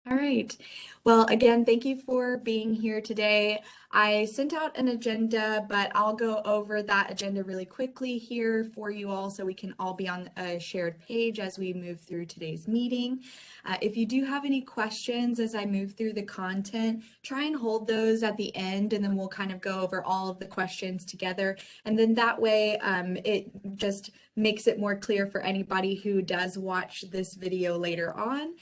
All right. Well, again, thank you for being here today. I sent out an agenda, but I'll go over that agenda really quickly here for you all so we can all be on a shared page as we move through today's meeting. If you do have any questions as I move through the content, try and hold those at the end, and then we'll kind of go over all of the questions together. And then that way, it just makes it more clear for anybody who does watch this video later on.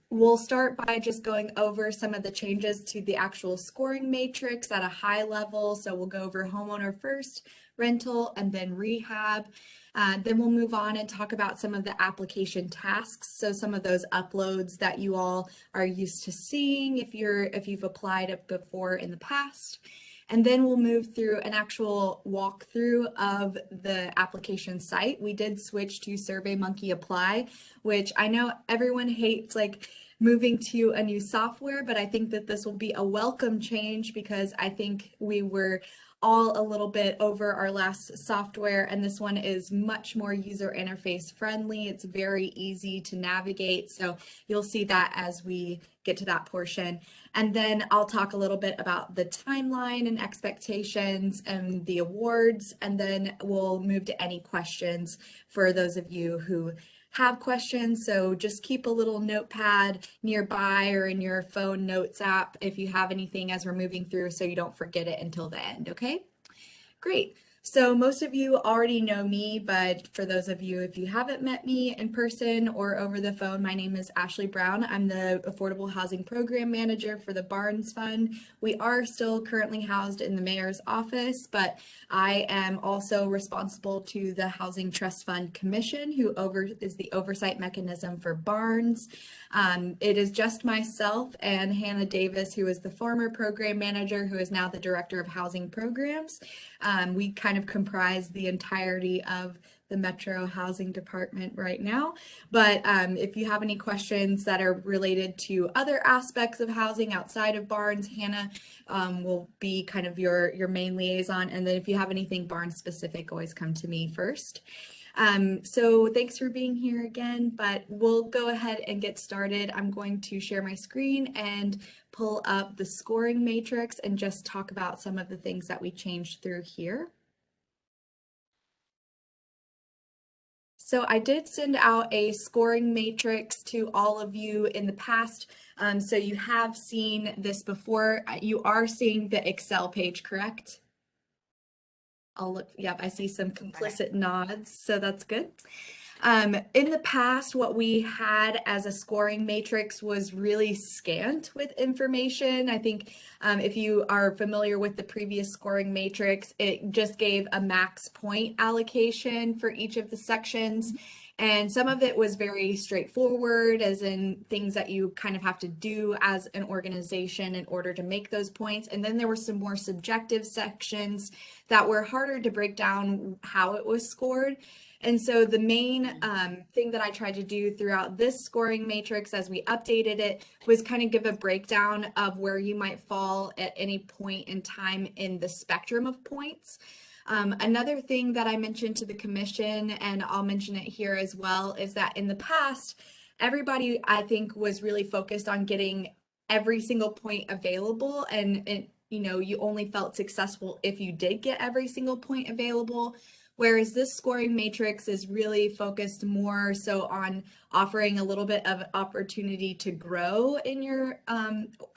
We'll start by just going over some of the changes to the actual scoring matrix at a high level. So we'll go over homeowner first, rental, and then rehab. Then we'll move on and talk about some of the application tasks. So some of those uploads that you all are used to seeing if you've applied it before in the past. And then we'll move through an actual walkthrough of the application site. We did switch to SurveyMonkey Apply, which I know everyone hates, like moving to a new software, but I think that this will be a welcome change because I think we were all a little bit over our last software, and this one is much more user interface friendly. It's very easy to navigate, so you'll see that as we get to that portion. And then I'll talk a little bit about the timeline and expectations and the awards, and then we'll move to any questions for those of you who have questions. So just keep a little notepad nearby or in your phone notes app if you have anything as we're moving through so you don't forget it until the end, okay? Great. So most of you already know me, but for those of you, if you haven't met me in person or over the phone, my name is Ashley Brown. I'm the Affordable Housing Program Manager for the Barnes Fund. We are still currently housed in the mayor's office, but I am also responsible to the Housing Trust Fund Commission, who is the oversight mechanism for Barnes. It is just myself and Hannah Davis, who is the former program manager, who is now the Director of Housing Programs. We kind of comprise the entirety of the Metro Housing Department right now. But if you have any questions that are related to other aspects of housing outside of Barnes, Hannah will be kind of your main liaison. And then if you have anything Barnes specific, always come to me first. So thanks for being here again, but we'll go ahead and get started. I'm going to share my screen and pull up the scoring matrix and just talk about some of the things that we changed through here. So I did send out a scoring matrix to all of you in the past. So you have seen this before. You are seeing the Excel page, correct? I'll look, yep, I see some complicit nods, so that's good. In the past, what we had as a scoring matrix was really scant with information. I think if you are familiar with the previous scoring matrix, it just gave a max point allocation for each of the sections. And some of it was very straightforward, as in things that you kind of have to do as an organization in order to make those points. And then there were some more subjective sections that were harder to break down how it was scored. And so the main thing that I tried to do throughout this scoring matrix as we updated it was kind of give a breakdown of where you might fall at any point in time in the spectrum of points. Another thing that I mentioned to the commission, and I'll mention it here as well, is that in the past, everybody, I think, was really focused on getting every single point available, and you only felt successful if you did get every single point available. Whereas this scoring matrix is really focused more so on offering a little bit of opportunity to grow in your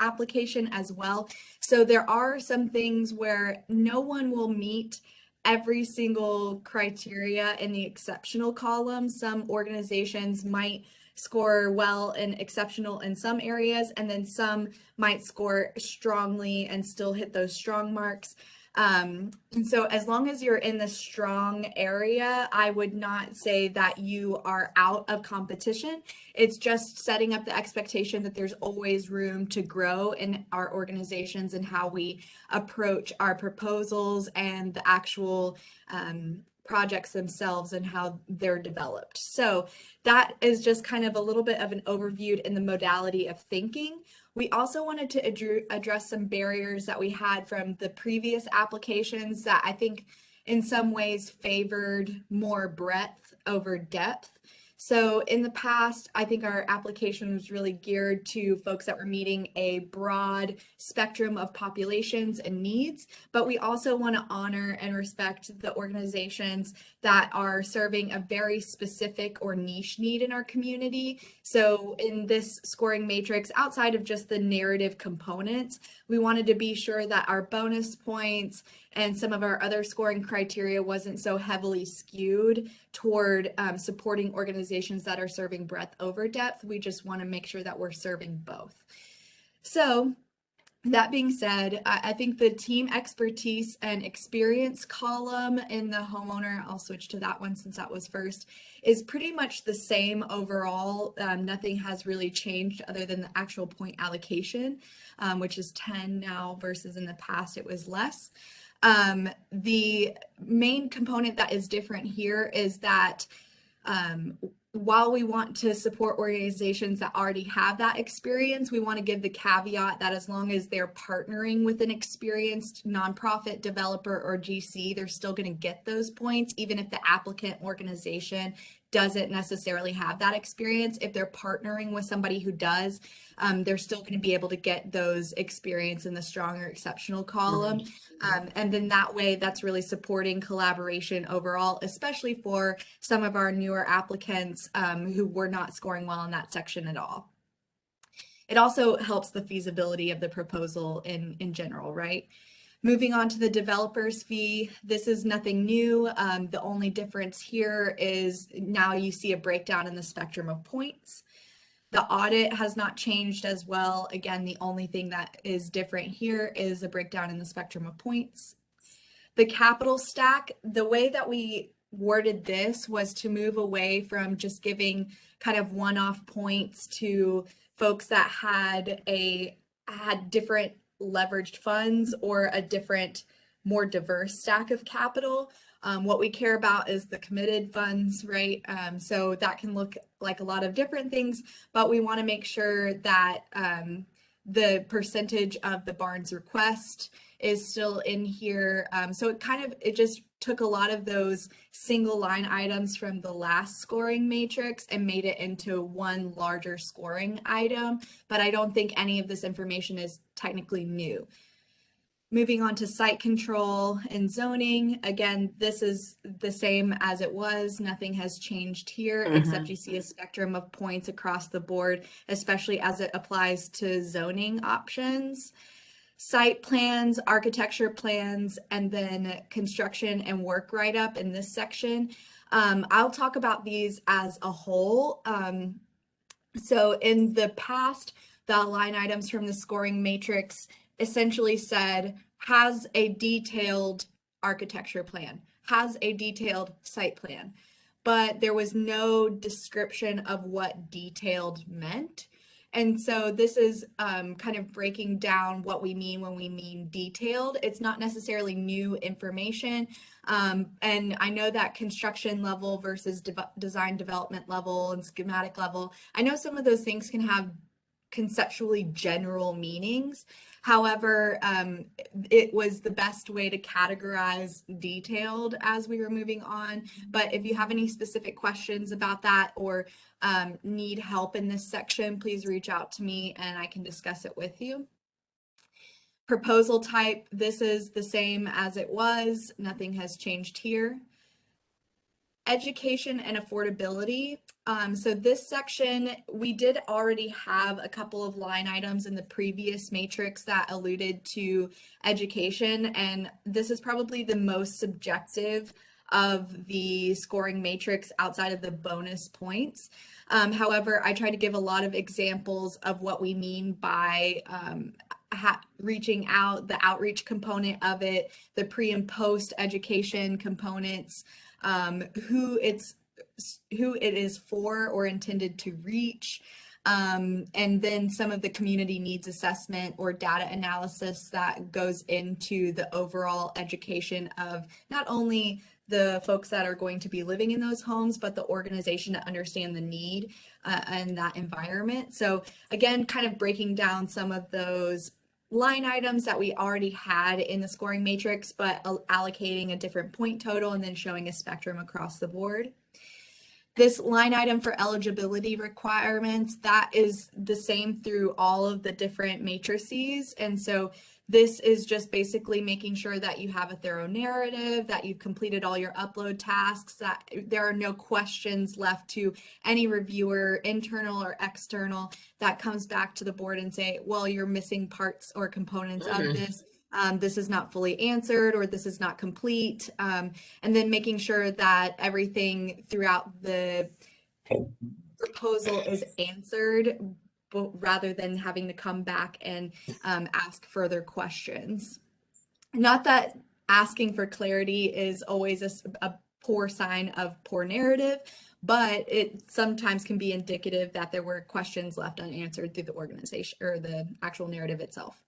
application as well. So there are some things where no one will meet every single criteria in the exceptional column. Some organizations might score well and exceptional in some areas, and then some might score strongly and still hit those strong marks. And so as long as you're in the strong area, I would not say that you are out of competition. It's just setting up the expectation that there's always room to grow in our organizations and how we approach our proposals and the actual projects themselves and how they're developed. So that is just kind of a little bit of an overview in the modality of thinking. We also wanted to address some barriers that we had from the previous applications that I think in some ways favored more breadth over depth. So in the past, I think our application was really geared to folks that were meeting a broad spectrum of populations and needs, but we also want to honor and respect the organizations that are serving a very specific or niche need in our community. So in this scoring matrix, outside of just the narrative components, we wanted to be sure that our bonus points and some of our other scoring criteria wasn't so heavily skewed toward supporting organizations that are serving breadth over depth. We just want to make sure that we're serving both. So that being said, I think the team expertise and experience column in the homeowner, I'll switch to that one since that was first, is pretty much the same overall. Nothing has really changed other than the actual point allocation, which is 10 now versus in the past it was less. The main component that is different here is that while we want to support organizations that already have that experience, we want to give the caveat that as long as they're partnering with an experienced nonprofit developer or GC, they're still going to get those points, even if the applicant organization doesn't necessarily have that experience. If they're partnering with somebody who does, they're still going to be able to get those experience in the strong or exceptional column. And then that way, that's really supporting collaboration overall, especially for some of our newer applicants who were not scoring well in that section at all. It also helps the feasibility of the proposal in general, right? Moving on to the developer's fee, this is nothing new. The only difference here is now you see a breakdown in the spectrum of points. The audit has not changed as well. Again, the only thing that is different here is a breakdown in the spectrum of points. The capital stack, the way that we worded this was to move away from just giving kind of one-off points to folks that had different leveraged funds or a different, more diverse stack of capital. What we care about is the committed funds, right? So that can look like a lot of different things, but we want to make sure that the percentage of the Barnes request is still in here. So it just took a lot of those single line items from the last scoring matrix and made it into one larger scoring item, but I don't think any of this information is technically new. Moving on to site control and zoning. Again, this is the same as it was. Nothing has changed here, except you see a spectrum of points across the board, especially as it applies to zoning options. Site plans, architecture plans, and then construction and work write-up in this section. I'll talk about these as a whole. So in the past, the line items from the scoring matrix essentially said, has a detailed architecture plan, has a detailed site plan, but there was no description of what detailed meant. And so this is kind of breaking down what we mean when we mean detailed. It's not necessarily new information. And I know that construction level versus design development level and schematic level, I know some of those things can have conceptually general meanings. However, it was the best way to categorize detailed as we were moving on. But if you have any specific questions about that or need help in this section, please reach out to me and I can discuss it with you. Proposal type, this is the same as it was. Nothing has changed here. Education and affordability. So this section, we did already have a couple of line items in the previous matrix that alluded to education, and this is probably the most subjective of the scoring matrix outside of the bonus points. However, I try to give a lot of examples of what we mean by reaching out, the outreach component of it, the pre and post education components, who it is for or intended to reach, and then some of the community needs assessment or data analysis that goes into the overall education of not only the folks that are going to be living in those homes, but the organization to understand the need and that environment. So again, kind of breaking down some of those line items that we already had in the scoring matrix, but allocating a different point total and then showing a spectrum across the board. This line item for eligibility requirements, that is the same through all of the different matrices. And so this is just basically making sure that you have a thorough narrative, that you've completed all your upload tasks, that there are no questions left to any reviewer, internal or external, that comes back to the board and say, well, you're missing parts or components of this. This is not fully answered, or this is not complete. And then making sure that everything throughout the proposal is answered, rather than having to come back and ask further questions. Not that asking for clarity is always a poor sign of poor narrative, but it sometimes can be indicative that there were questions left unanswered through the organization or the actual narrative itself.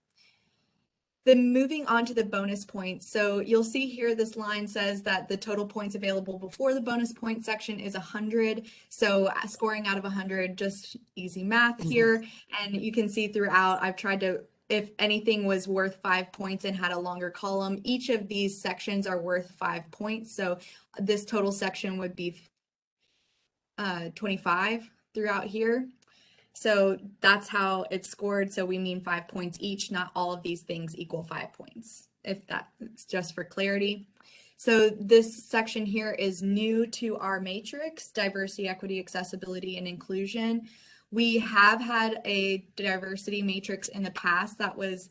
Then moving on to the bonus points. So you'll see here this line says that the total points available before the bonus point section is 100. So scoring out of 100, just easy math here. And you can see throughout, I've tried to, if anything was worth 5 points and had a longer column, each of these sections are worth 5 points. So this total section would be 25 throughout here. So that's how it's scored. So we mean 5 points each. Not all of these things equal 5 points, if that's just for clarity. So this section here is new to our matrix, diversity, equity, accessibility, and inclusion. We have had a diversity matrix in the past that was,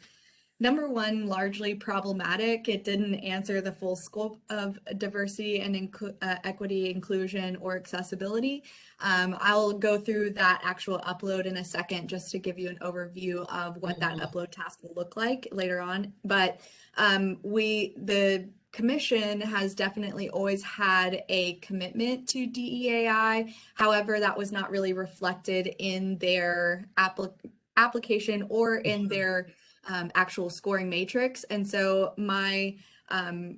number one, largely problematic. It didn't answer the full scope of diversity and equity, inclusion, or accessibility. I'll go through that actual upload in a second just to give you an overview of what that upload task will look like later on. But the commission has definitely always had a commitment to DEAI. However, that was not really reflected in their application or in their actual scoring matrix. And so my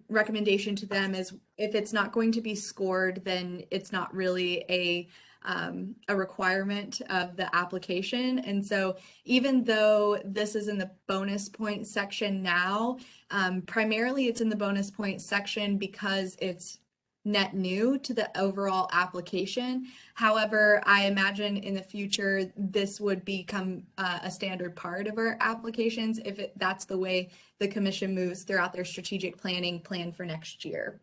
recommendation to them is, if it's not going to be scored, then it's not really a requirement of the application. And so even though this is in the bonus point section now, primarily it's in the bonus point section because it's net new to the overall application. However, I imagine in the future this would become a standard part of our applications if that's the way the commission moves throughout their strategic planning plan for next year.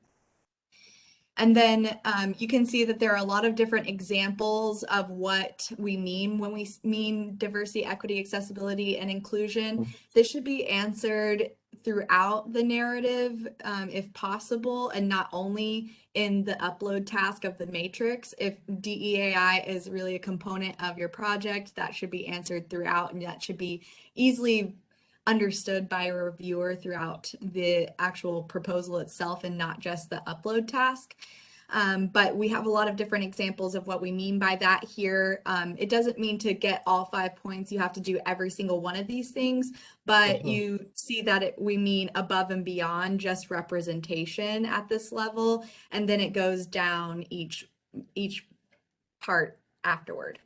And then you can see that there are a lot of different examples of what we mean when we mean diversity, equity, accessibility, and inclusion. This should be answered throughout the narrative, if possible, and not only in the upload task of the matrix. If DEAI is really a component of your project, that should be answered throughout, and that should be easily understood by a reviewer throughout the actual proposal itself and not just the upload task. But we have a lot of different examples of what we mean by that here. It doesn't mean to get all 5 points, you have to do every single one of these things, but you see that we mean above and beyond just representation at this level, and then it goes down each part afterward.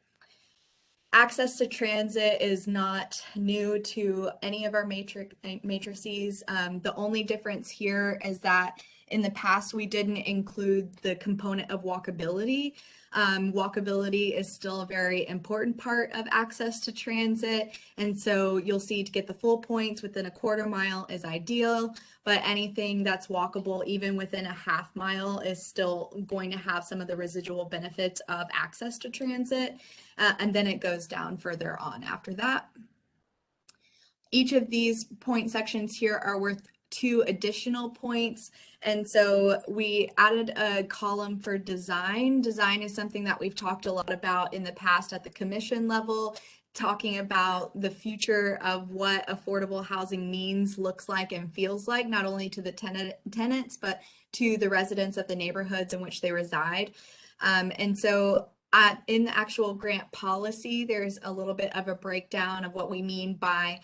Access to transit is not new to any of our matrices. The only difference here is that in the past, we didn't include the component of walkability. Walkability is still a very important part of access to transit. And so you'll see to get the full points within a quarter mile is ideal, but anything that's walkable, even within a half mile, is still going to have some of the residual benefits of access to transit. And then it goes down further on after that. Each of these point sections here are worth 2 additional points. And so we added a column for design. Design is something that we've talked a lot about in the past at the commission level, talking about the future of what affordable housing means, looks like, and feels like, not only to the tenants, but to the residents of the neighborhoods in which they reside. And so in the actual grant policy, there's a little bit of a breakdown of what we mean by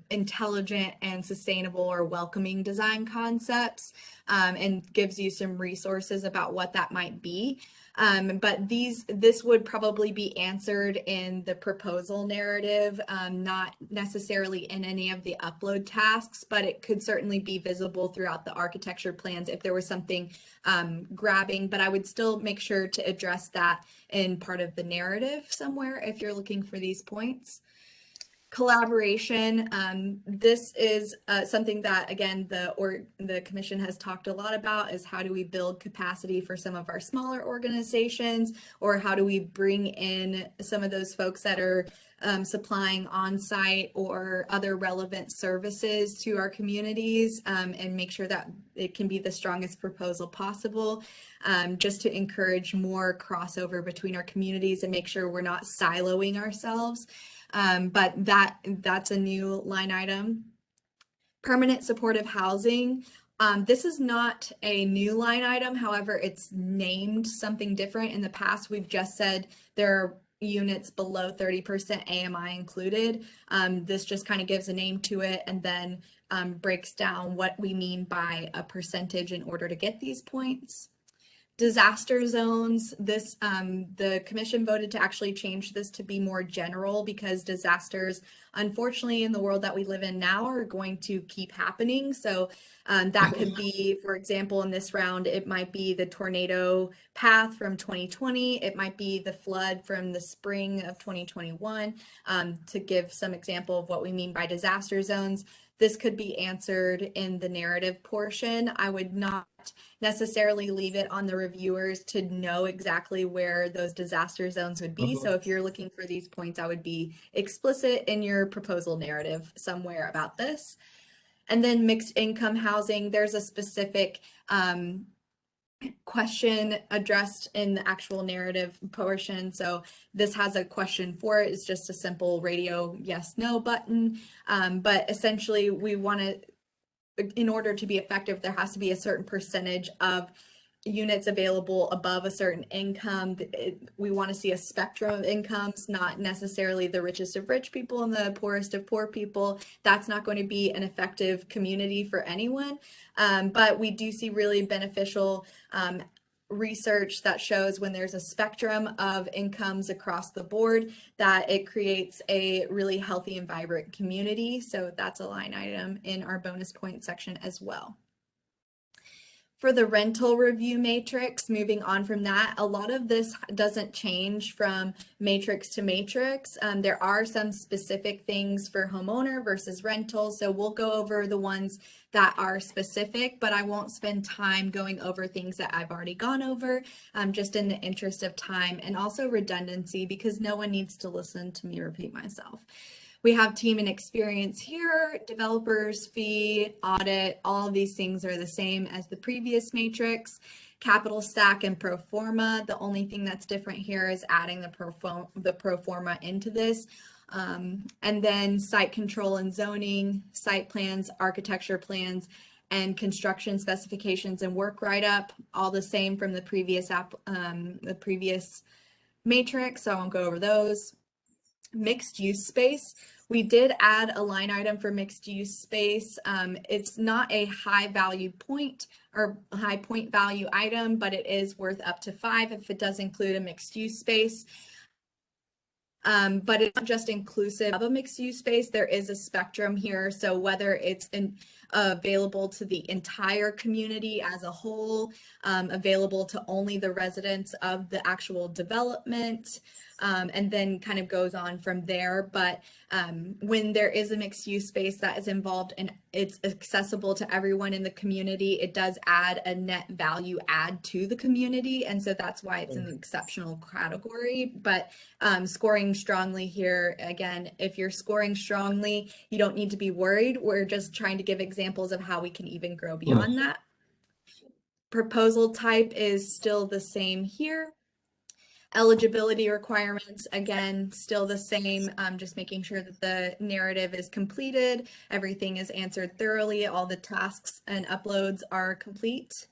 intelligent and sustainable or welcoming design concepts, and gives you some resources about what that might be. But this would probably be answered in the proposal narrative, not necessarily in any of the upload tasks, but it could certainly be visible throughout the architecture plans if there was something grabbing, but I would still make sure to address that in part of the narrative somewhere if you're looking for these points. Collaboration. This is something that, again, the commission has talked a lot about, is how do we build capacity for some of our smaller organizations, or how do we bring in some of those folks that are supplying on-site or other relevant services to our communities, and make sure that it can be the strongest proposal possible, just to encourage more crossover between our communities and make sure we're not siloing ourselves. But that's a new line item. Permanent supportive housing. This is not a new line item. However, it's named something different. In the past, we've just said there are units below 30% AMI included. This just kind of gives a name to it and then breaks down what we mean by a percentage in order to get these points. Disaster zones, this the commission voted to actually change this to be more general, because disasters, unfortunately, in the world that we live in now, are going to keep happening. So that could be, for example, in this round, it might be the tornado path from 2020. It might be the flood from the spring of 2021, to give some example of what we mean by disaster zones. This could be answered in the narrative portion. I would not necessarily leave it on the reviewers to know exactly where those disaster zones would be. So if you're looking for these points, I would be explicit in your proposal narrative somewhere about this. And then mixed income housing, there's a specific question addressed in the actual narrative portion. So this has a question for it. It's just a simple radio yes, no button. But essentially we want to, in order to be effective, there has to be a certain percentage of units available above a certain income. We want to see a spectrum of incomes, not necessarily the richest of rich people and the poorest of poor people. That's not going to be an effective community for anyone. But we do see really beneficial research that shows when there's a spectrum of incomes across the board, that it creates a really healthy and vibrant community. So that's a line item in our bonus point section as well. For the rental review matrix, moving on from that, a lot of this doesn't change from matrix to matrix. There are some specific things for homeowner versus rental, so we'll go over the ones that are specific, but I won't spend time going over things that I've already gone over, just in the interest of time and also redundancy, because no one needs to listen to me repeat myself. We have team and experience here, developers, fee, audit, all of these things are the same as the previous matrix. Capital stack and pro forma. The only thing that's different here is adding the pro forma into this. And then site control and zoning, site plans, architecture plans, and construction specifications and work write-up, all the same from the previous matrix, so I won't go over those. Mixed use space. We did add a line item for mixed use space. It's not a high value point or high point value item, but it is worth up to 5 if it does include a mixed use space. But it's not just inclusive of a mixed use space. There is a spectrum here. So whether it's available to the entire community as a whole, available to only the residents of the actual development, and then kind of goes on from there. But when there is a mixed use space that is involved and it's accessible to everyone in the community, it does add a net value add to the community. And so that's why it's an exceptional category. But scoring strongly here, again, if you're scoring strongly, you don't need to be worried. We're just trying to give examples of how we can even grow beyond that. Proposal type is still the same here. Eligibility requirements, again, still the same, just making sure that the narrative is completed, everything is answered thoroughly, all the tasks and uploads are complete.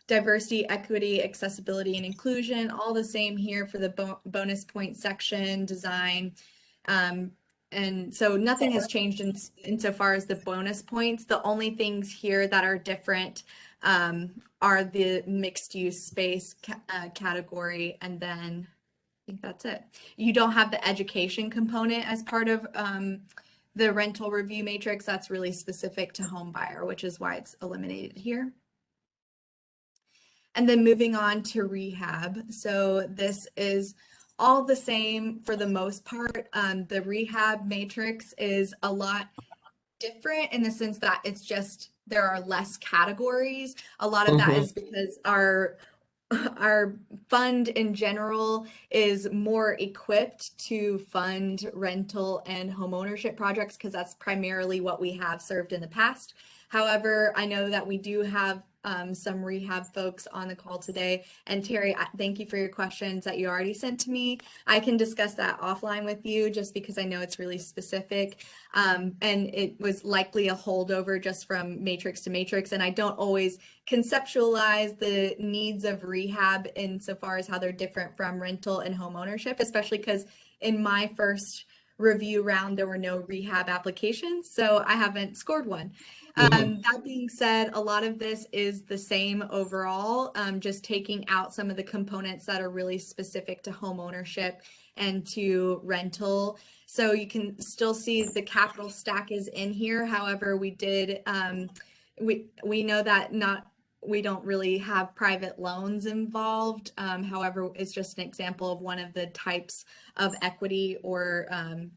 Diversity, equity, accessibility, and inclusion, all the same here for the bonus point section, design. And so nothing has changed insofar as the bonus points. The only things here that are different are the mixed use space category, and then I think that's it. You don't have the education component as part of the rental review matrix. That's really specific to home buyer, which is why it's eliminated here. And then moving on to rehab. So this is all the same for the most part. The rehab matrix is a lot different in the sense that it's just there are less categories. A lot of that Mm-hmm. is because our fund in general is more equipped to fund rental and homeownership projects because that's primarily what we have served in the past. However, I know that we do have some rehab folks on the call today. And Terry, thank you for your questions that you already sent to me. I can discuss that offline with you just because I know it's really specific. And it was likely a holdover just from matrix to matrix. And I don't always conceptualize the needs of rehab insofar as how they're different from rental and home ownership, especially because in my first review round, there were no rehab applications, so I haven't scored one. Mm-hmm. That being said, a lot of this is the same overall, just taking out some of the components that are really specific to home ownership and to rental. So you can still see the capital stack is in here. However, we did, we know that we don't really have private loans involved. However, it's just an example of one of the types of equity or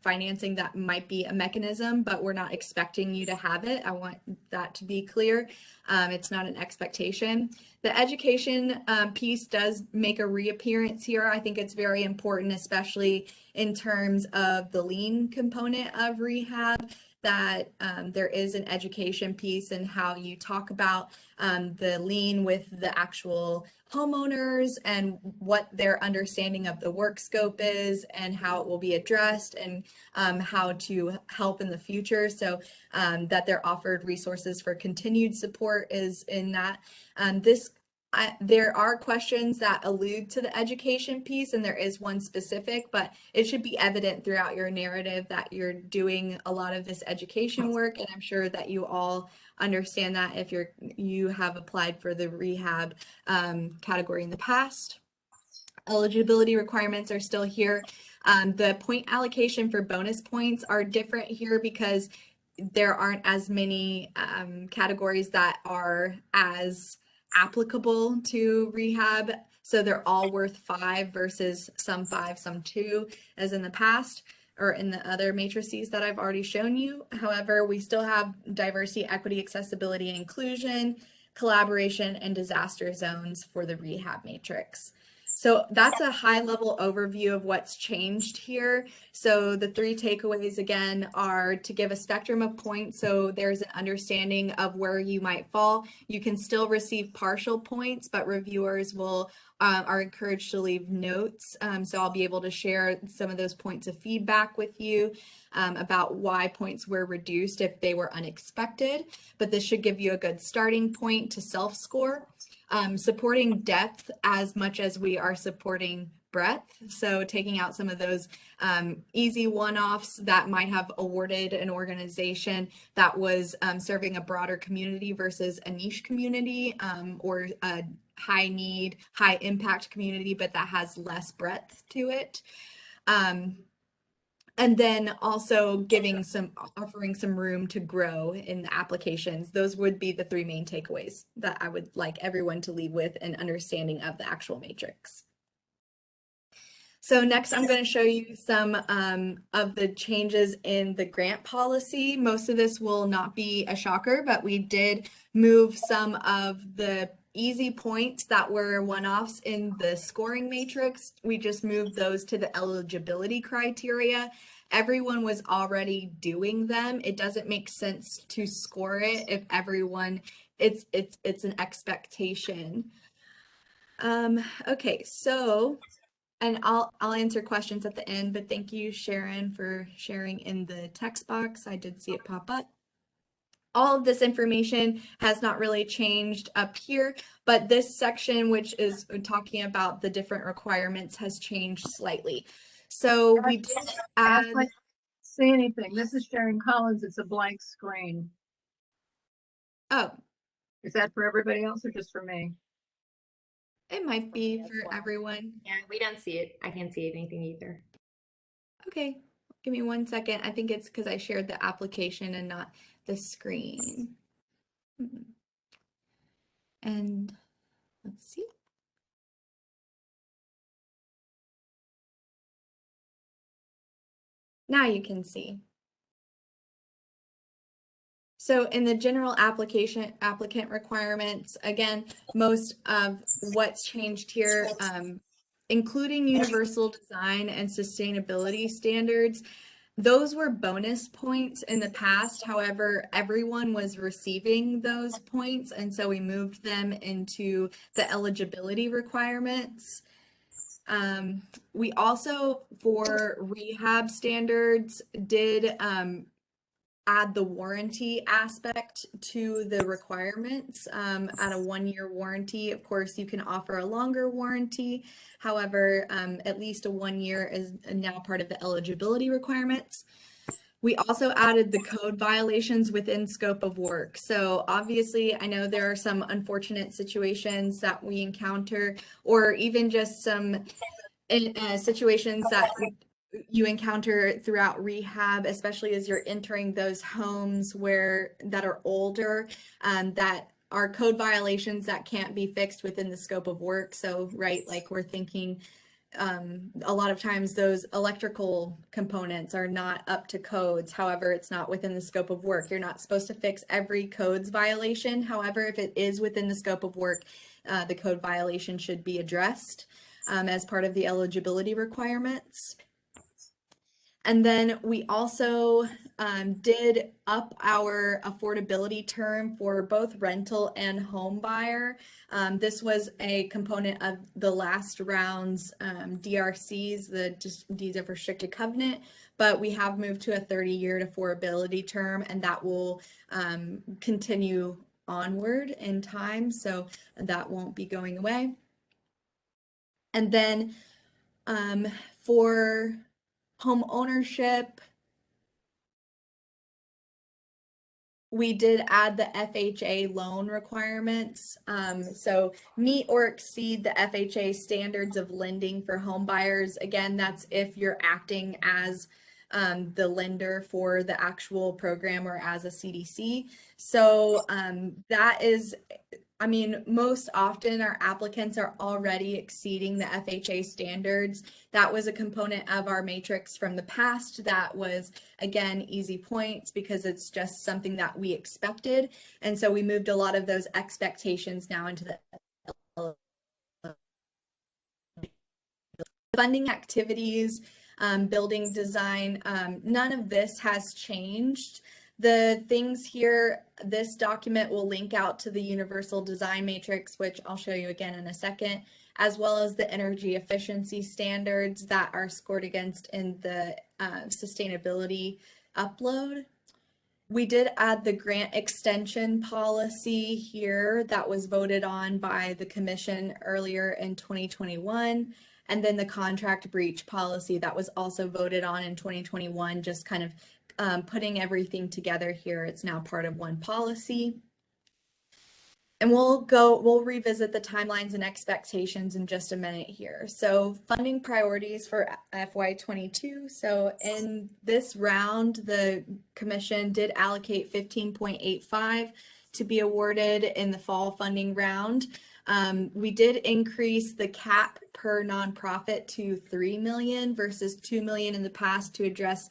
financing that might be a mechanism, but we're not expecting you to have it. I want that to be clear. It's not an expectation. The education piece does make a reappearance here. I think it's very important, especially in terms of the lien component of rehab, that there is an education piece and how you talk about the lien with the actual homeowners and what their understanding of the work scope is and how it will be addressed and how to help in the future. So that they're offered resources for continued support is in that. There are questions that allude to the education piece, and there is one specific, but it should be evident throughout your narrative that you're doing a lot of this education work, and I'm sure that you all understand that if you have applied for the rehab category in the past. Eligibility requirements are still here. The point allocation for bonus points are different here because there aren't as many categories that are as applicable to rehab. So they're all worth 5 versus some 5, some 2, as in the past or in the other matrices that I've already shown you. However, we still have diversity, equity, accessibility, and inclusion, collaboration, and disaster zones for the rehab matrix. So that's a high level overview of what's changed here. So the 3 takeaways again are to give a spectrum of points. So there's an understanding of where you might fall. You can still receive partial points, but reviewers are encouraged to leave notes. So I'll be able to share some of those points of feedback with you about why points were reduced if they were unexpected. But this should give you a good starting point to self-score. Supporting depth as much as we are supporting breadth. So taking out some of those easy one-offs that might have awarded an organization that was serving a broader community versus a niche community or a high need, high impact community, but that has less breadth to it. And then also offering some room to grow in the applications. Those would be the 3 main takeaways that I would like everyone to leave with an understanding of the actual matrix. So next I'm going to show you some of the changes in the grant policy. Most of this will not be a shocker, but we did move some of the easy points that were one-offs in the scoring matrix. We just moved those to the eligibility criteria. Everyone was already doing them. It doesn't make sense to score it if everyone, it's an expectation. Okay, so, and I'll answer questions at the end, but thank you, Sharon, for sharing in the text box. I did see it pop up. All of this information has not really changed up here, but this section, which is talking about the different requirements, has changed slightly. So we did add. I see anything. This is Sharon Collins. It's a blank screen. Oh, Is that for everybody else or just for me? It might be for everyone. Yeah, we don't see it. I can't see anything either. Okay, give me 1 second. I think it's because I shared the application and not the screen. And let's see. Now you can see. So in the general applicant requirements, again, most of what's changed here, including universal design and sustainability standards, those were bonus points in the past. However, everyone was receiving those points, and so we moved them into the eligibility requirements. We also, for rehab standards, did add the warranty aspect to the requirements. At a 1-year warranty, of course, you can offer a longer warranty. However, at least a 1 year is now part of the eligibility requirements. We also added the code violations within scope of work. So obviously, I know there are some unfortunate situations that we encounter, or even just some situations that you encounter throughout rehab, especially as you're entering those homes that are older, that are code violations that can't be fixed within the scope of work. So, right, like we're thinking a lot of times those electrical components are not up to codes. However, it's not within the scope of work. You're not supposed to fix every codes violation. However, if it is within the scope of work, the code violation should be addressed as part of the eligibility requirements. And then we also did up our affordability term for both rental and home buyer. This was a component of the last round's DRCs, the deeds of restricted covenant, but we have moved to a 30-year affordability term, and that will continue onward in time, so that won't be going away. And then for home ownership, we did add the FHA loan requirements. So meet or exceed the FHA standards of lending for home buyers. Again, that's if you're acting as the lender for the actual program or as a CDC. So that is, I mean, most often our applicants are already exceeding the FHA standards. That was a component of our matrix from the past that was, again, easy points because it's just something that we expected. And so we moved a lot of those expectations now into the funding activities, building design. None of this has changed. The things here, this document will link out to the Universal Design Matrix, which I'll show you again in a second, as well as the energy efficiency standards that are scored against in the sustainability upload. We did add the grant extension policy here that was voted on by the commission earlier in 2021. And then the contract breach policy that was also voted on in 2021, just kind of putting everything together here. It's now part of one policy. And we'll revisit the timelines and expectations in just a minute here. So funding priorities for FY22. So in this round, the commission did allocate 15.85 to be awarded in the fall funding round. We did increase the cap per nonprofit to 3 million versus 2 million in the past to address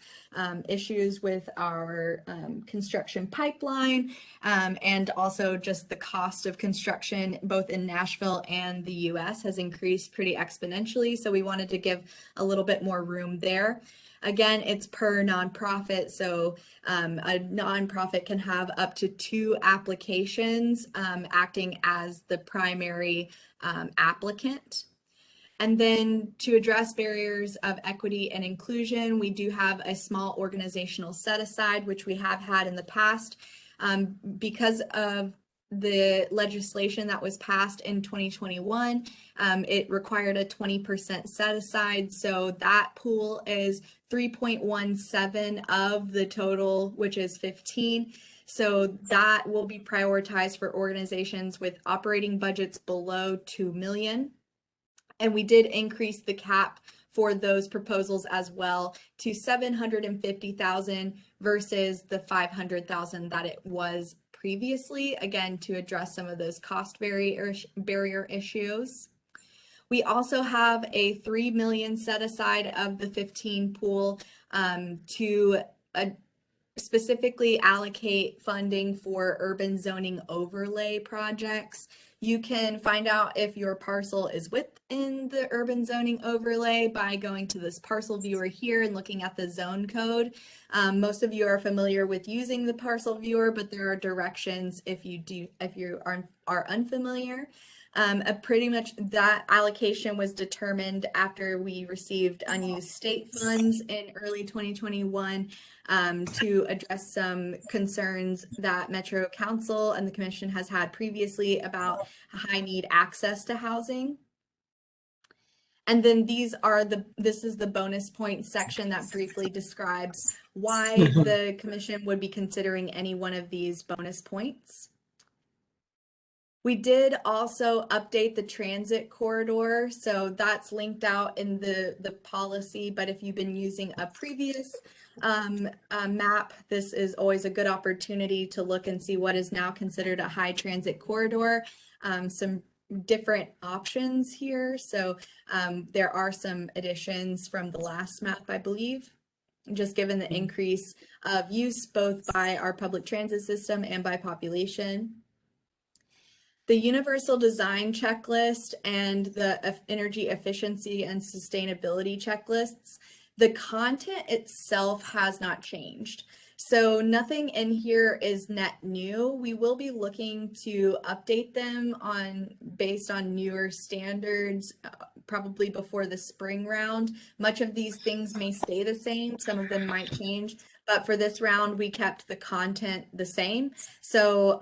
issues with our construction pipeline and also just the cost of construction both in Nashville and the US has increased pretty exponentially. So we wanted to give a little bit more room there. Again, it's per nonprofit, so a nonprofit can have up to 2 applications acting as the primary applicant. And then to address barriers of equity and inclusion, we do have a small organizational set aside, which we have had in the past. Because of the legislation that was passed in 2021, it required a 20% set aside. So that pool is 3.17 of the total, which is 15. So that will be prioritized for organizations with operating budgets below 2 million. And we did increase the cap for those proposals as well to 750,000 versus the 500,000 that it was previously, again, to address some of those cost barrier issues. We also have a 3 million set aside of the 15 pool to specifically allocate funding for urban zoning overlay projects. You can find out if your parcel is within the urban zoning overlay by going to this parcel viewer here and looking at the zone code. Most of you are familiar with using the parcel viewer, but there are directions if you are unfamiliar. Pretty much that allocation was determined after we received unused state funds in early 2021 to address some concerns that Metro Council and the Commission has had previously about high need access to housing. And then this is the bonus point section that briefly describes why the Commission would be considering any one of these bonus points. We did also update the transit corridor, so that's linked out in the policy, but if you've been using a previous map, this is always a good opportunity to look and see what is now considered a high transit corridor. Some different options here, so there are some additions from the last map, I believe, just given the increase of use both by our public transit system and by population. The universal design checklist and the energy efficiency and sustainability checklists, the content itself has not changed. So nothing in here is net new. We will be looking to update them based on newer standards, probably before the spring round. Much of these things may stay the same. Some of them might change, but for this round, we kept the content the same. So,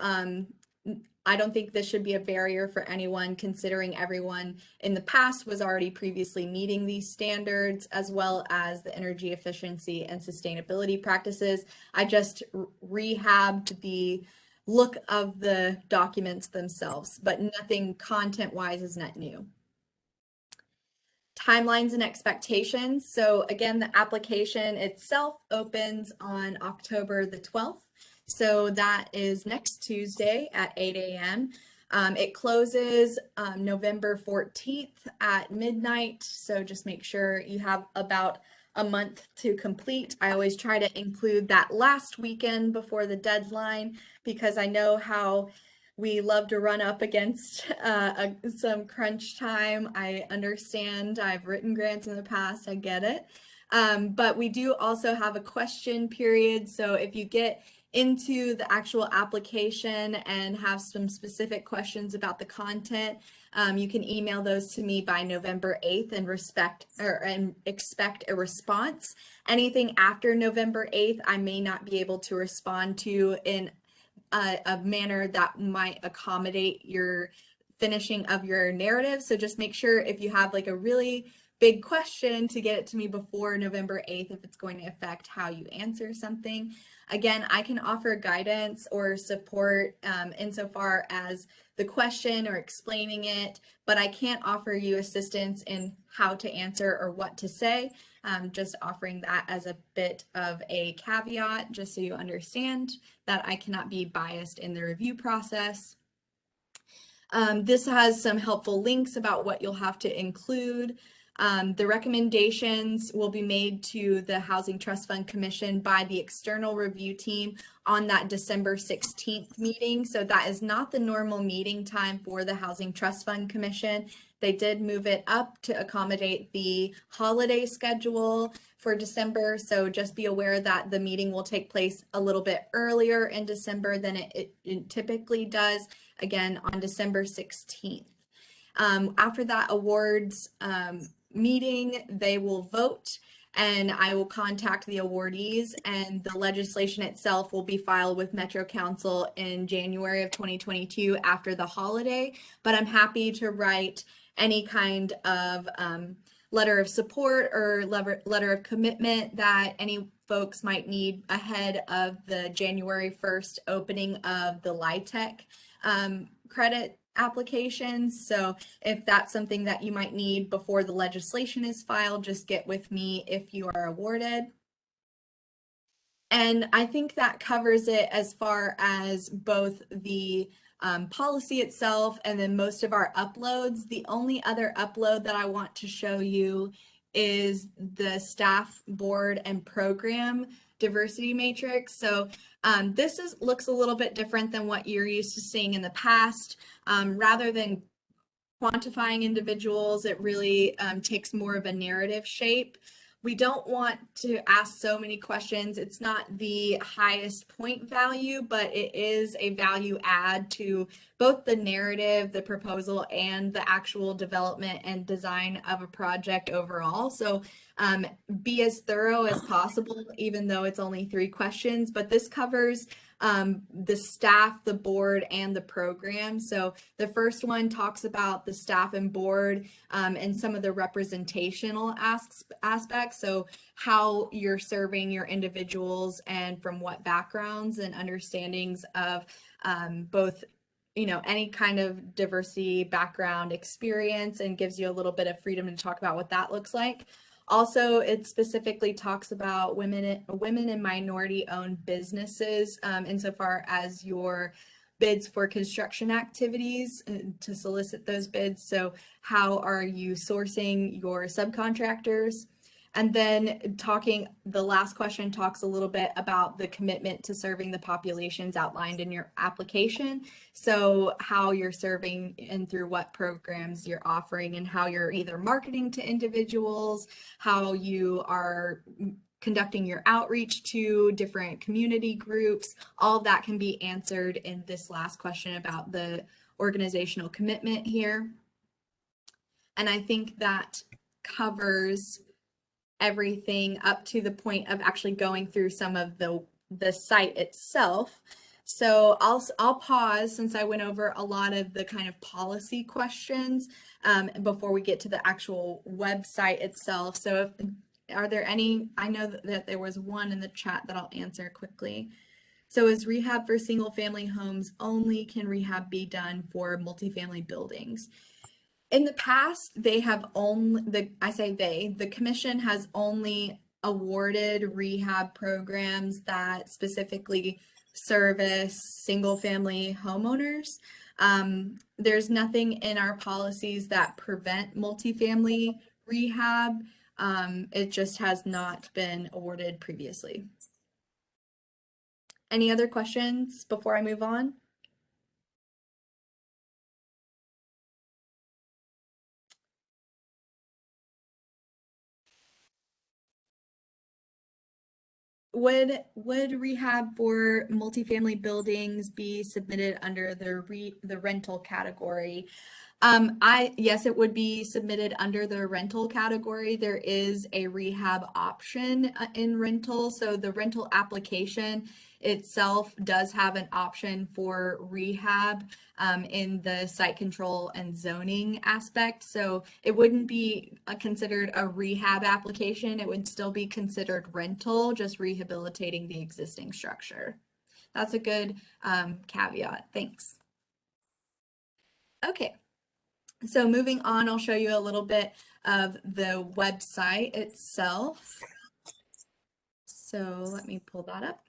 I don't think this should be a barrier for anyone, considering everyone in the past was already previously meeting these standards, as well as the energy efficiency and sustainability practices. I just rehabbed the look of the documents themselves, but nothing content-wise is net new. Timelines and expectations. So again, the application itself opens on October the 12th. So that is next Tuesday at 8 a.m. It closes November 14th at midnight. So just make sure you have about a month to complete. I always try to include that last weekend before the deadline because I know how we love to run up against some crunch time. I understand. I've written grants in the past. I get it. But we do also have a question period. So if you get into the actual application and have some specific questions about the content, you can email those to me by November 8th and expect a response. Anything after November 8th, I may not be able to respond to in a manner that might accommodate your finishing of your narrative. So just make sure if you have like a really big question to get it to me before November 8th if it's going to affect how you answer something. Again, I can offer guidance or support insofar as the question or explaining it, but I can't offer you assistance in how to answer or what to say. Just offering that as a bit of a caveat, just so you understand that I cannot be biased in the review process. This has some helpful links about what you'll have to include. The recommendations will be made to the Housing Trust Fund Commission by the external review team on that December 16th meeting. So that is not the normal meeting time for the Housing Trust Fund Commission. They did move it up to accommodate the holiday schedule for December. So just be aware that the meeting will take place a little bit earlier in December than it typically does, again, on December 16th. After that awards meeting, they will vote and I will contact the awardees, and the legislation itself will be filed with Metro Council in January of 2022 after the holiday. But I'm happy to write any kind of letter of support or letter of commitment that any folks might need ahead of the January 1st opening of the LIHTC credit applications. So if that's something that you might need before the legislation is filed, just get with me if you are awarded. And I think that covers it as far as both the policy itself and then most of our uploads. The only other upload that I want to show you is the staff board and program diversity matrix. So this looks a little bit different than what you're used to seeing in the past. Rather than quantifying individuals, it really takes more of a narrative shape. We don't want to ask so many questions. It's not the highest point value, but it is a value add to both the narrative, the proposal, and the actual development and design of a project overall. So be as thorough as possible, even though it's only 3 questions, but this covers the staff, the board, and the program. So the first one talks about the staff and board and some of the representational aspects. So how you're serving your individuals and from what backgrounds and understandings of both, you know, any kind of diversity background experience, and gives you a little bit of freedom to talk about what that looks like. Also, it specifically talks about women and minority-owned businesses insofar as your bids for construction activities to solicit those bids. So how are you sourcing your subcontractors? And then the last question talks a little bit about the commitment to serving the populations outlined in your application. So how you're serving and through what programs you're offering, and how you're either marketing to individuals, how you are conducting your outreach to different community groups. All of that can be answered in this last question about the organizational commitment here. And I think that covers everything up to the point of actually going through some of the site itself. So I'll pause since I went over a lot of the kind of policy questions before we get to the actual website itself. So are there any? I know that there was one in the chat that I'll answer quickly. So is rehab for single family homes only? Can rehab be done for multifamily buildings? In the past, they have only, the commission has only awarded rehab programs that specifically service single family homeowners. There's nothing in our policies that prevent multifamily rehab. It just has not been awarded previously. Any other questions before I move on? Would rehab for multifamily buildings be submitted under the rental category? Yes, it would be submitted under the rental category. There is a rehab option in rental. So the rental application itself does have an option for rehab in the site control and zoning aspect. So it wouldn't be considered a rehab application. It would still be considered rental, just rehabilitating the existing structure. That's a good caveat. Thanks. Okay. So moving on, I'll show you a little bit of the website itself. So let me pull that up.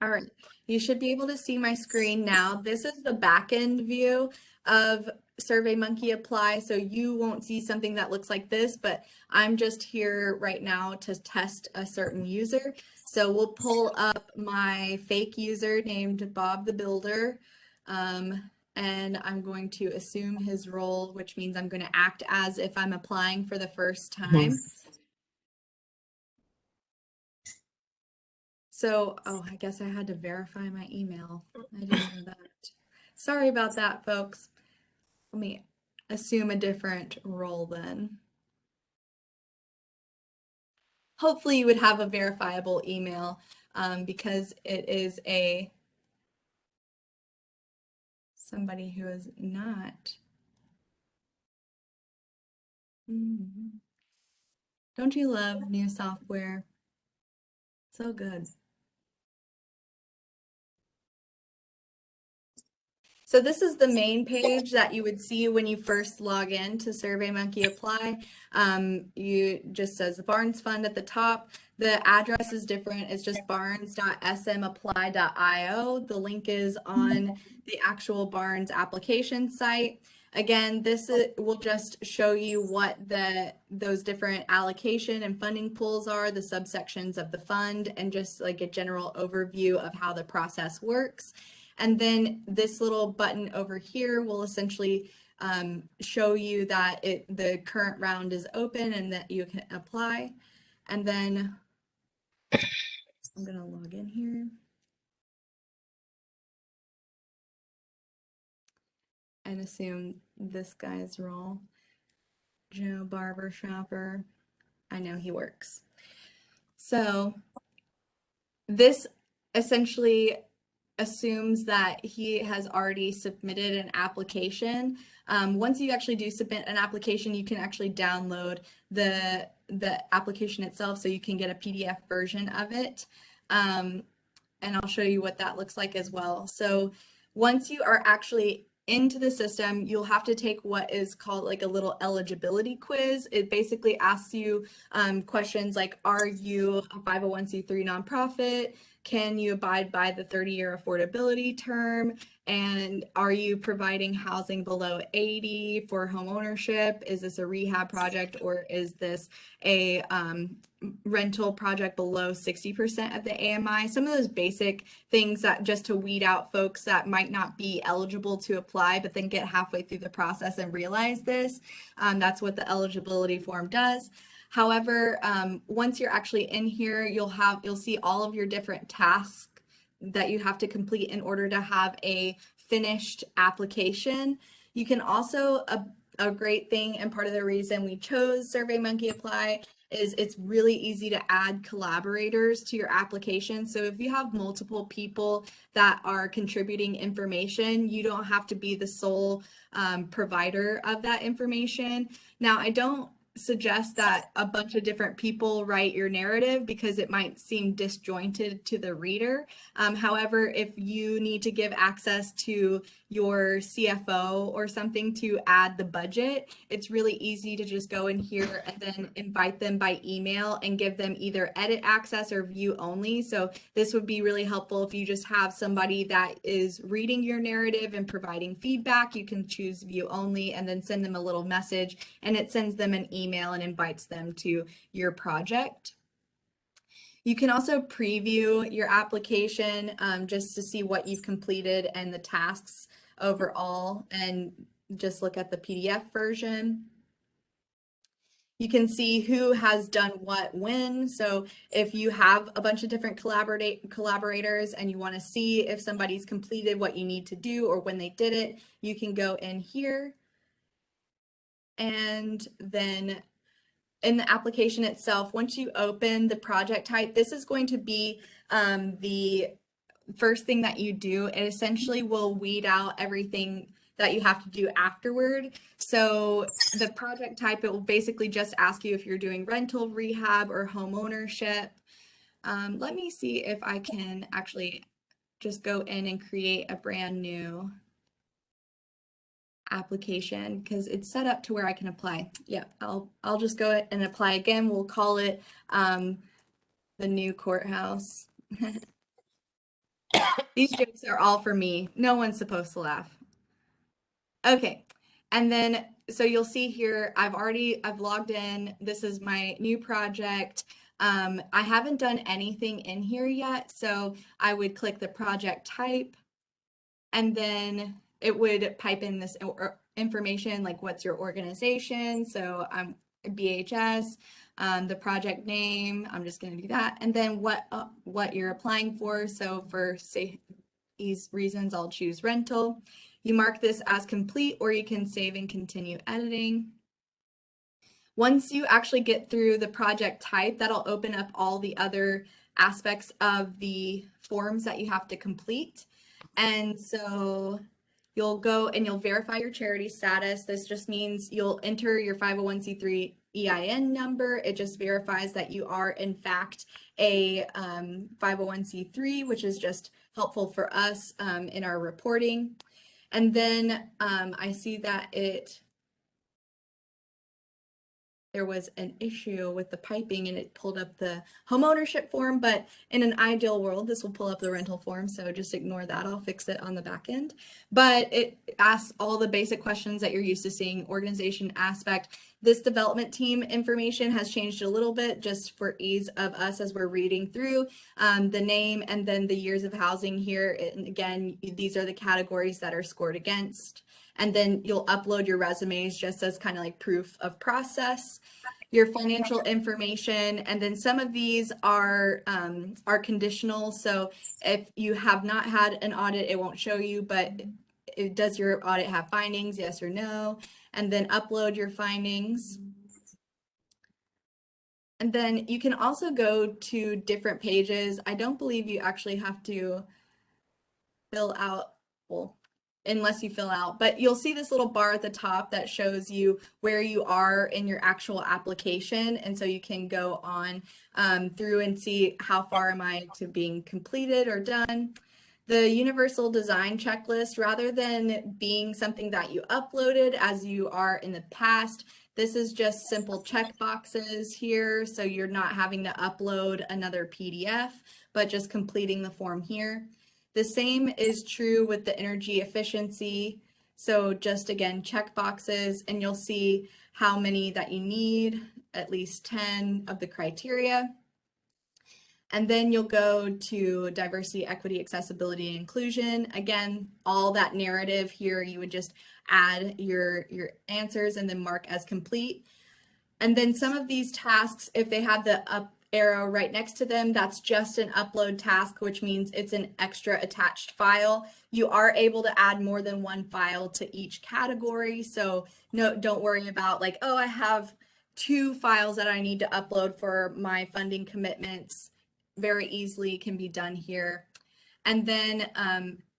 All right, you should be able to see my screen now. This is the back end view of SurveyMonkey Apply. So you won't see something that looks like this, but I'm just here right now to test a certain user. So we'll pull up my fake user named Bob the Builder. And I'm going to assume his role, which means I'm going to act as if I'm applying for the first time. So, oh, I guess I had to verify my email. I didn't know that. Sorry about that, folks. Let me assume a different role then. hopefully you would have a verifiable email because it is somebody who is not. Don't you love new software? So good. So this is the main page that you would see when you first log in to SurveyMonkey Apply. You just says the Barnes Fund at the top. The address is different. It's just barnes.smapply.io. The link is on the actual Barnes application site. Again, this will just show you what those different allocation and funding pools are, the subsections of the fund, and just like a general overview of how the process works. And then this little button over here will essentially show you that the current round is open and that you can apply. And then I'm going to log in here. And assume this guy's role. Joe Barber Shopper. I know he works. So this essentially assumes that he has already submitted an application. Once you actually do submit an application, you can actually download the application itself so you can get a PDF version of it. And I'll show you what that looks like as well. So once you are actually into the system, you'll have to take what is called like a little eligibility quiz. It basically asks you questions like, are you a 501c3 nonprofit? Can you abide by the 30-year affordability term? And are you providing housing below 80 for home ownership? Is this a rehab project or is this a rental project below 60% of the AMI? Some of those basic things that just to weed out folks that might not be eligible to apply, but then get halfway through the process and realize this. That's what the eligibility form does. However, once you're actually in here, you'll see all of your different tasks that you have to complete in order to have a finished application. You can also, a great thing and part of the reason we chose SurveyMonkey Apply is it's really easy to add collaborators to your application. So if you have multiple people that are contributing information, you don't have to be the sole provider of that information. Now, I don't suggest that a bunch of different people write your narrative because it might seem disjointed to the reader. However, if you need to give access to your CFO or something to add the budget, it's really easy to just go in here and then invite them by email and give them either edit access or view only. So this would be really helpful if you just have somebody that is reading your narrative and providing feedback. You can choose view only and then send them a little message and it sends them an email and invites them to your project. You can also preview your application just to see what you've completed and the tasks overall and just look at the PDF version. You can see who has done what when. So if you have a bunch of different collaborators and you want to see if somebody's completed what you need to do or when they did it, you can go in here. And then in the application itself, once you open the project type, this is going to be the first thing that you do. It essentially will weed out everything that you have to do afterward. So the project type, it will basically just ask you if you're doing rental, rehab, or home ownership. Let me see if I can actually just go in and create a brand new application because it's set up to where I can apply. Yeah, I'll just go and apply again. We'll call it the new courthouse. These jokes are all for me. No one's supposed to laugh. Okay, and then so you'll see here I've logged in. This is my new project. I haven't done anything in here yet, so I would click the project type and then it would pipe in this information like what's your organization. So I'm BHS, the project name, I'm just going to do that. And then what you're applying for. So for say these reasons, I'll choose rental. You mark this as complete or you can save and continue editing. Once you actually get through the project type, that'll open up all the other aspects of the forms that you have to complete. And so you'll go and you'll verify your charity status. This just means you'll enter your 501c3 EIN number. It just verifies that you are in fact a 501c3, which is just helpful for us in our reporting. And then I see that there was an issue with the piping and it pulled up the home ownership form, but in an ideal world, this will pull up the rental form. So just ignore that. I'll fix it on the back end. But it asks all the basic questions that you're used to seeing. Organization aspect. This development team information has changed a little bit just for ease of us as we're reading through the name and then the years of housing here. And again, these are the categories that are scored against. And then you'll upload your resumes just as kind of like proof of process, your financial information, and then some of these are conditional. So if you have not had an audit, it won't show you, but does your audit have findings, yes or no? And then upload your findings. And then you can also go to different pages. I don't believe you actually have to fill out, well, unless you fill out, but you'll see this little bar at the top that shows you where you are in your actual application. And so you can go on through and see how far am I to being completed or done. The universal design checklist, rather than being something that you uploaded as you are in the past, this is just simple check boxes here. So you're not having to upload another PDF, but just completing the form here. The same is true with the energy efficiency. So just again, check boxes and you'll see how many that you need, at least 10 of the criteria. And then you'll go to diversity, equity, accessibility, and inclusion. Again, all that narrative here, you would just add your answers and then mark as complete. And then some of these tasks, if they have the up arrow right next to them, that's just an upload task, which means it's an extra attached file. You are able to add more than one file to each category. So no, don't worry about like, oh, I have 2 files that I need to upload for my funding commitments. Very easily can be done here. And then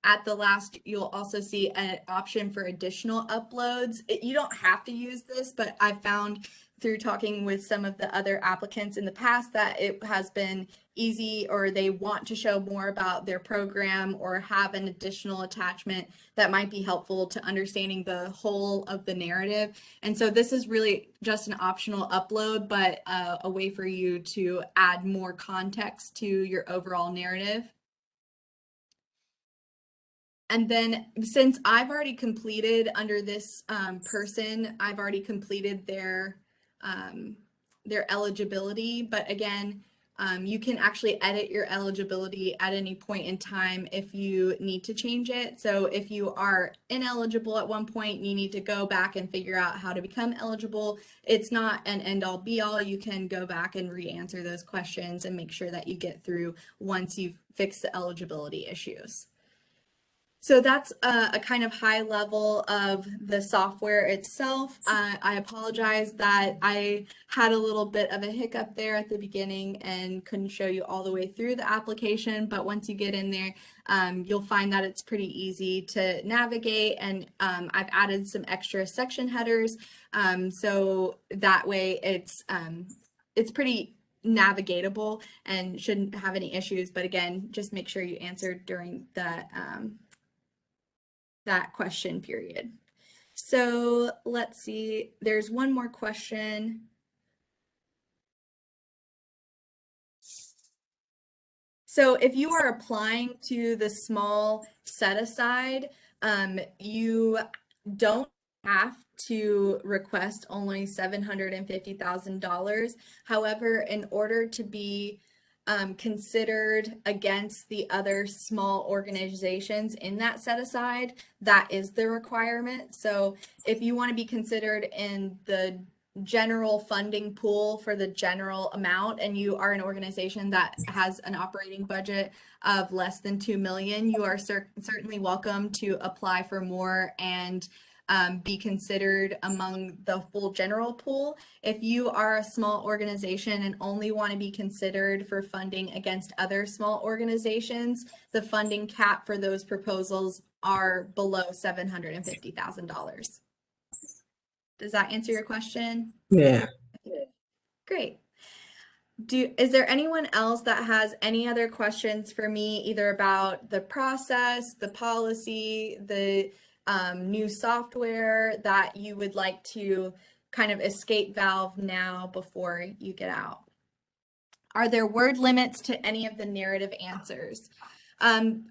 at the last, you'll also see an option for additional uploads. You don't have to use this, but I found through talking with some of the other applicants in the past that it has been easy, or they want to show more about their program or have an additional attachment that might be helpful to understanding the whole of the narrative. And so this is really just an optional upload, but a way for you to add more context to your overall narrative. And then since I've already completed under this person, I've already completed their eligibility. But again, you can actually edit your eligibility at any point in time if you need to change it. So if you are ineligible at one point, you need to go back and figure out how to become eligible. It's not an end all be all. You can go back and re-answer those questions and make sure that you get through once you've fixed the eligibility issues. So that's a kind of high level of the software itself. I apologize that I had a little bit of a hiccup there at the beginning and couldn't show you all the way through the application, but once you get in there, you'll find that it's pretty easy to navigate, and I've added some extra section headers, so that way it's pretty navigatable and shouldn't have any issues. But again, just make sure you answer during that question period. So let's see, there's one more question. So if you are applying to the small set aside, you don't have to request only $750,000. However, in order to be considered against the other small organizations in that set aside, that is the requirement. So if you want to be considered in the general funding pool for the general amount, and you are an organization that has an operating budget of less than $2 million, you are certainly welcome to apply for more and be considered among the full general pool. If you are a small organization and only want to be considered for funding against other small organizations, the funding cap for those proposals are below $750,000. Does that answer your question? Yeah. Great. Is there anyone else that has any other questions for me, either about the process, the policy, the new software that you would like to kind of escape valve now before you get out? Are there word limits to any of the narrative answers?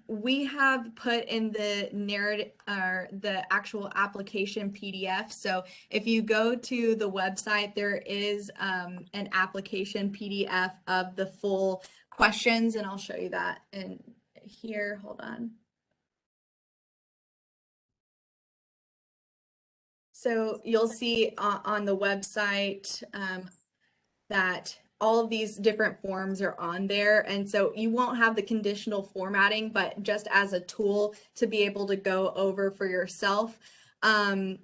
We have put in the narrative or the actual application PDF. So if you go to the website, there is an application PDF of the full questions, and I'll show you that in here. Hold on. So you'll see on the website that all of these different forms are on there. And so you won't have the conditional formatting, but just as a tool to be able to go over for yourself. And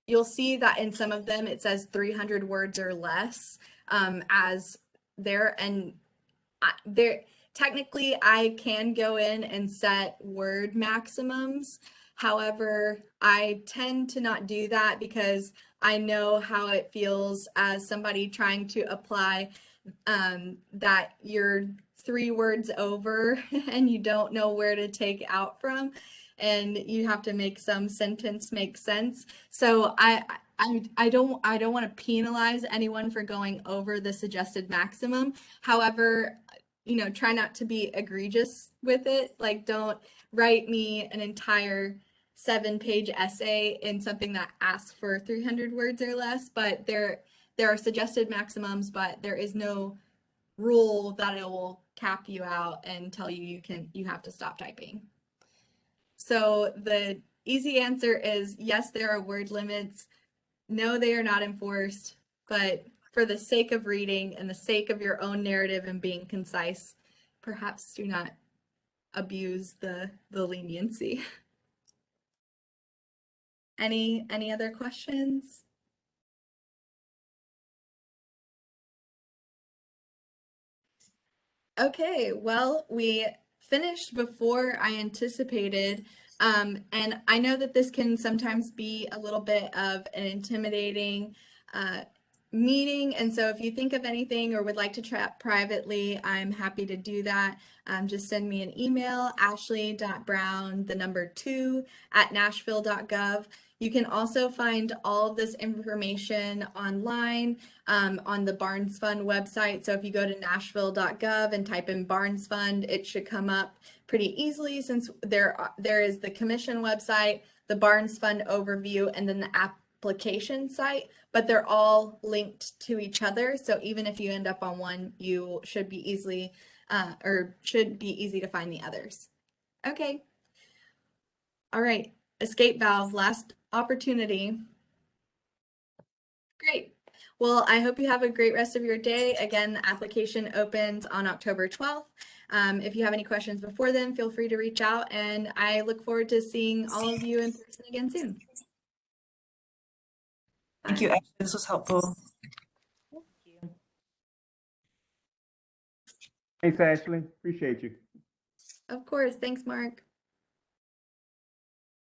you'll see that in some of them, it says 300 words or less as there. And technically I can go in and set word maximums. However, I tend to not do that because I know how it feels as somebody trying to apply that you're 3 words over and you don't know where to take out from, and you have to make some sentence make sense. So I don't want to penalize anyone for going over the suggested maximum. However, try not to be egregious with it. Like, don't write me an entire 7-page essay in something that asks for 300 words or less, but there are suggested maximums, but there is no rule that it will cap you out and tell you you have to stop typing. So the easy answer is yes, there are word limits. No, they are not enforced, but for the sake of reading and the sake of your own narrative and being concise, perhaps do not abuse the leniency. Any other questions? Okay, well, we finished before I anticipated, and I know that this can sometimes be a little bit of an intimidating meeting, and so if you think of anything or would like to chat privately, I'm happy to do that. Just send me an email, ashley.brown2@nashville.gov. You can also find all of this information online on the Barnes Fund website. So if you go to nashville.gov and type in Barnes Fund, it should come up pretty easily, since there is the commission website, the Barnes Fund overview, and then the application site, but they're all linked to each other. So even if you end up on one, you should be easy to find the others. Okay. All right. Escape valve, last opportunity. Great. Well, I hope you have a great rest of your day. Again, the application opens on October 12th. If you have any questions before then, feel free to reach out, and I look forward to seeing all of you in person again soon. Thank you, Ashley. This was helpful. Thank you. Thanks, Ashley. Appreciate you. Of course. Thanks, Mark.